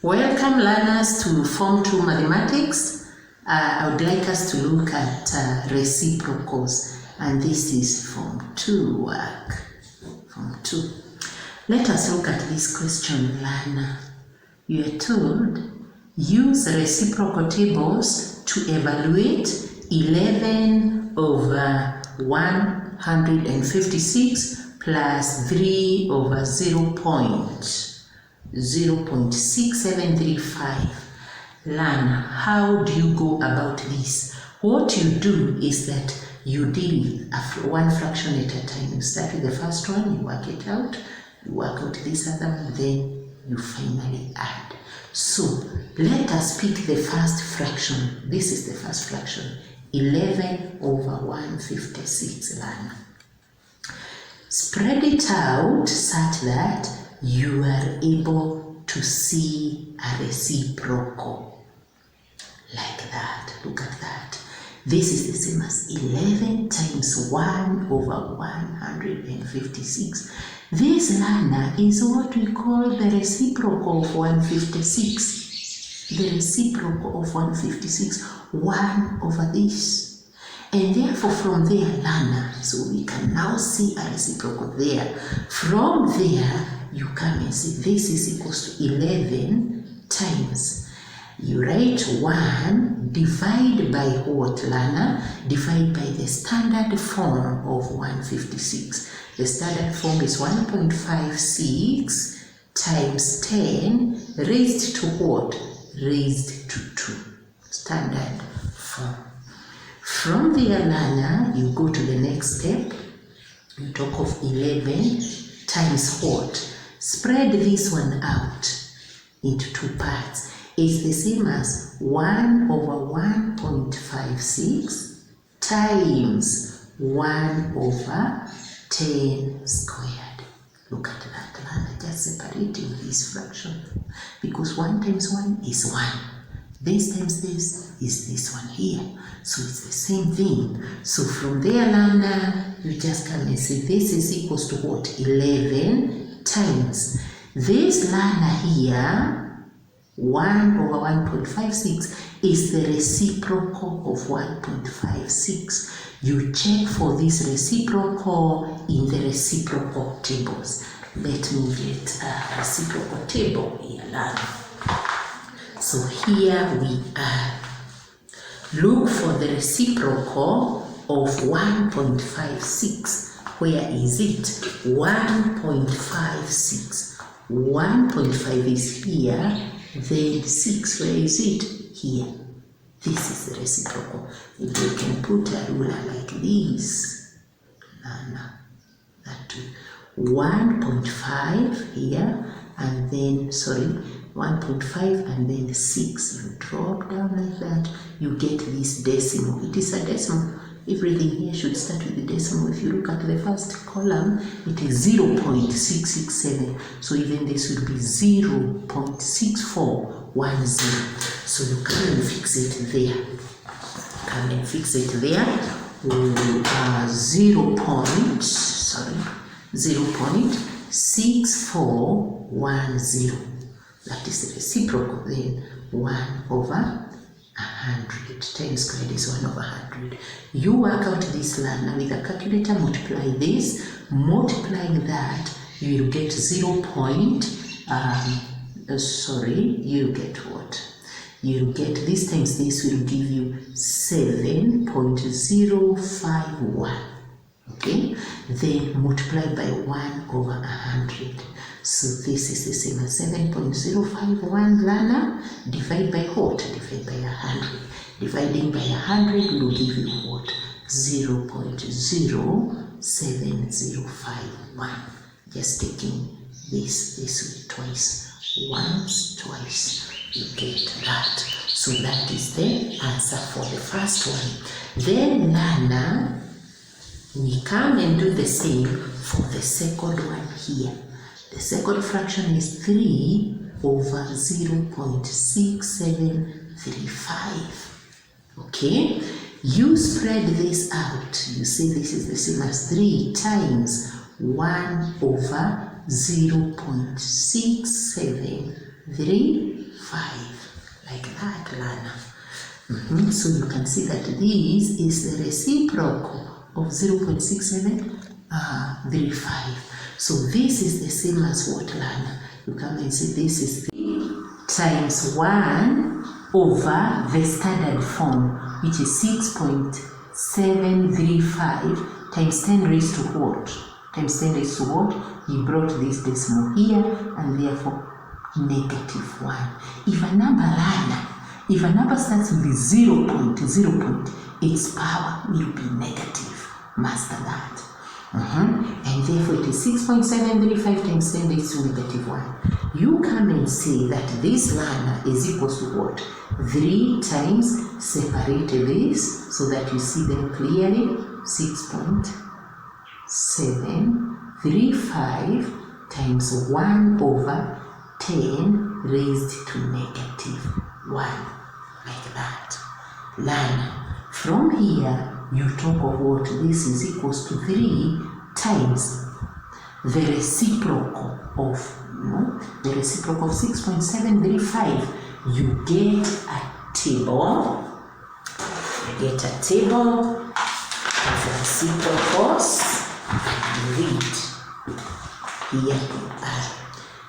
Welcome learners to Form 2 Mathematics. I would like us to look at reciprocals, and this is Form 2 work. Form 2. Let us look at this question, learner. You are told, use reciprocal tables to evaluate 11 over 156 plus 3 over 0.6735. Learn, how do you go about this? What you do is that you deal with one fraction at a time. You start with the first one, you work it out, you work out this other one, then you finally add. So let us pick the first fraction. This is the first fraction, 11 over 156. Learn. Spread it out such that you are able to see a reciprocal. Like that. Look at that. This is the same as 11 times 1 over 156. This, learner, is what we call the reciprocal of 156. The reciprocal of 156, 1 over this. And therefore from there, learner, so we can now see a reciprocal there. From there, you come and say this is equals to 11 times. You write 1, divide by what, learner? Divide by the standard form of 156. The standard form is 1.56 times 10 raised to what? Raised to 2. Standard form. From there, learner, you go to the next step. You talk of 11 times what? Spread this one out into 2 parts. It's the same as 1 over 1.56 times 1 over 10 squared. Look at that, learner, just separating this fraction. Because 1 times 1 is 1. This times this is this one here. So it's the same thing. So from there, learner, you just come and say this is equals to what? 11 times. This, learner, here, 1 over 1.56 is the reciprocal of 1.56. You check for this reciprocal in the reciprocal tables. Let me get a reciprocal table here, learner. So here we are. Look for the reciprocal of 1.56. Where is it? 1.56. 1.5 is here, then 6. Where is it? Here. This is the reciprocal. If you can put a ruler like this, that 1.5 here, and then, 1.5 and then 6. You drop down like that, you get this decimal. It is a decimal. Everything here should start with the decimal. If you look at the first column, it is 0.667. So even this will be 0.6410. So you come and fix it there. Come and fix it there. 0.6410. That is the reciprocal. Then 1 over 100 times squared is 1 over 100. You work out this, learner, with a calculator. Multiply this. Multiplying that, you will get you get what? You get this times this will give you 7.051. Okay? Then multiply by 1 over 100. So this is the same as 7.051, learner. Divide by what? Divide by 100. Dividing by 100 will give you what? 0.07051. Just taking this way twice. Once, twice. You get that. So that is the answer for the first one. Then, learner, we come and do the same for the second one here. The second fraction is 3 over 0.6735. Okay? You spread this out. You see this is the same as 3 times 1 over 0.6735. 5, like that, Lana. So you can see that this is the reciprocal of 0.6735. So this is the same as what, Lana? You come and see this is 3 times 1 over the standard form, which is 6.735 times 10 raised to what? Times 10 raised to what? We brought this decimal here, and therefore -1. If a number starts with 0.0, its power will be negative. Master that. And therefore it is 6.735 times 10 raised to -1. You come and say that this Lana is equals to what? 3 times, separate this so that you see them clearly. 6.735 times 1 over 10 raised to -1, like that. Lana, from here you talk of what? This is equals to 3 times the reciprocal of 6.735. You get a table. Of reciprocals, and read. Here we are.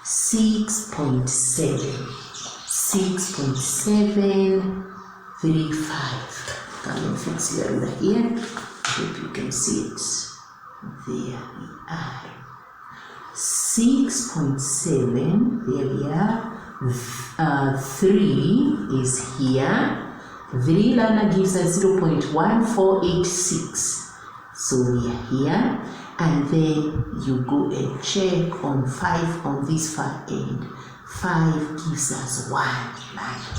6.735. Come and fix your ruler here. I hope you can see it. There we are. 6.7. There we are. 3 is here. 3 Lana gives us 0.1486. So we are here. And then you go and check on 5 on this far end. 5 gives us 1 Lana.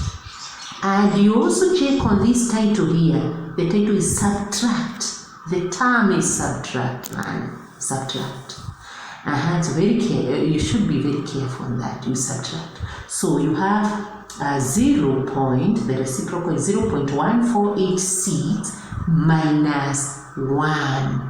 And you also check on this title here. The title is subtract. The term is subtract, man. Subtract. So very careful. You should be very careful on that. You subtract. So you have 0. The reciprocal is 0.1486 minus 1,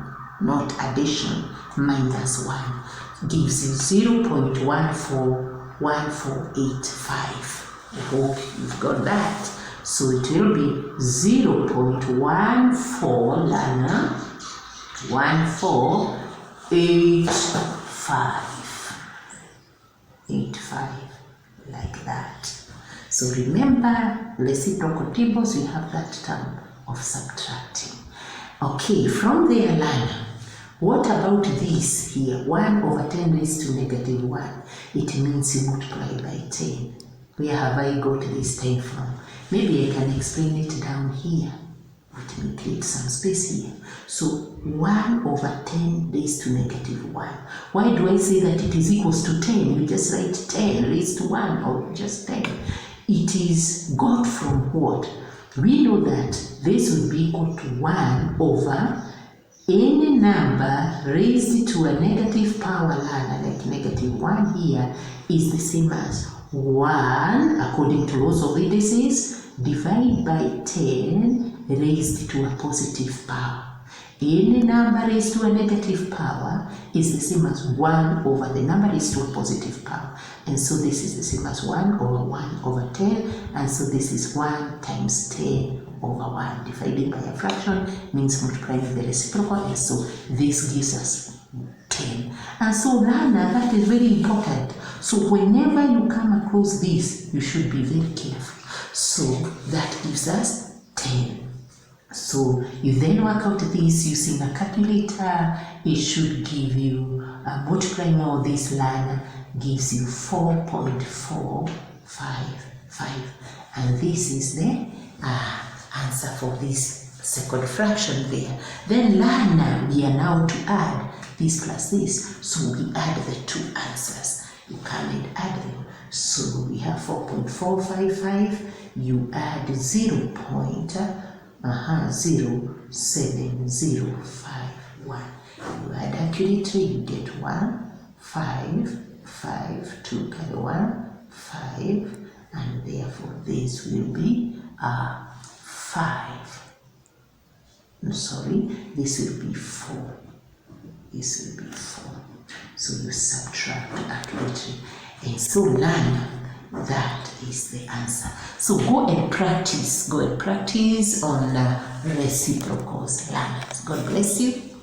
not addition. Minus 1 gives you 0.1485. I hope you've got that. So it will be 0.14 Lana 1485, like that. So remember, reciprocal tables, you have that term of subtracting. Okay, from there, Lana, what about this here? 1 over 10 raised to -1. It means you multiply by 10. Where have I got this 10 from? Maybe I can explain it down here. Let me create some space here. So 1 over 10 raised to -1. Why do I say that it is equals to 10? We just write 10 raised to 1 or just 10. It is got from what? We know that this would be equal to 1 over any number raised to a negative power, Lana, like -1 here, is the same as 1, according to laws of indices, divided by 10 raised to a positive power. Any number raised to a negative power is the same as 1 over the number raised to a positive power. And so this is the same as 1 over 10. And so this is 1 times 10 over 1 divided by a fraction, means multiplying the reciprocal. And so this gives us 10. And so Lana, that is very important. So whenever you come across this, you should be very careful. So that gives us 10. So you then work out this using a calculator. It should give you, multiplying all this, Lana, gives you 4.455. And this is the answer for this second fraction there. Then Lana, we are now to add this plus this. So we add the two answers. You come and add them. So we have 4.455. You add 0.07051. You add accurately, you get 1, 5, 5, 2 carry 1, 5, and therefore this will be 5. I'm sorry, this will be 4. This will be 4. So you subtract accurately. And so Lana, That is the answer. So go and practice. Go and practice on reciprocals, learners. God bless you.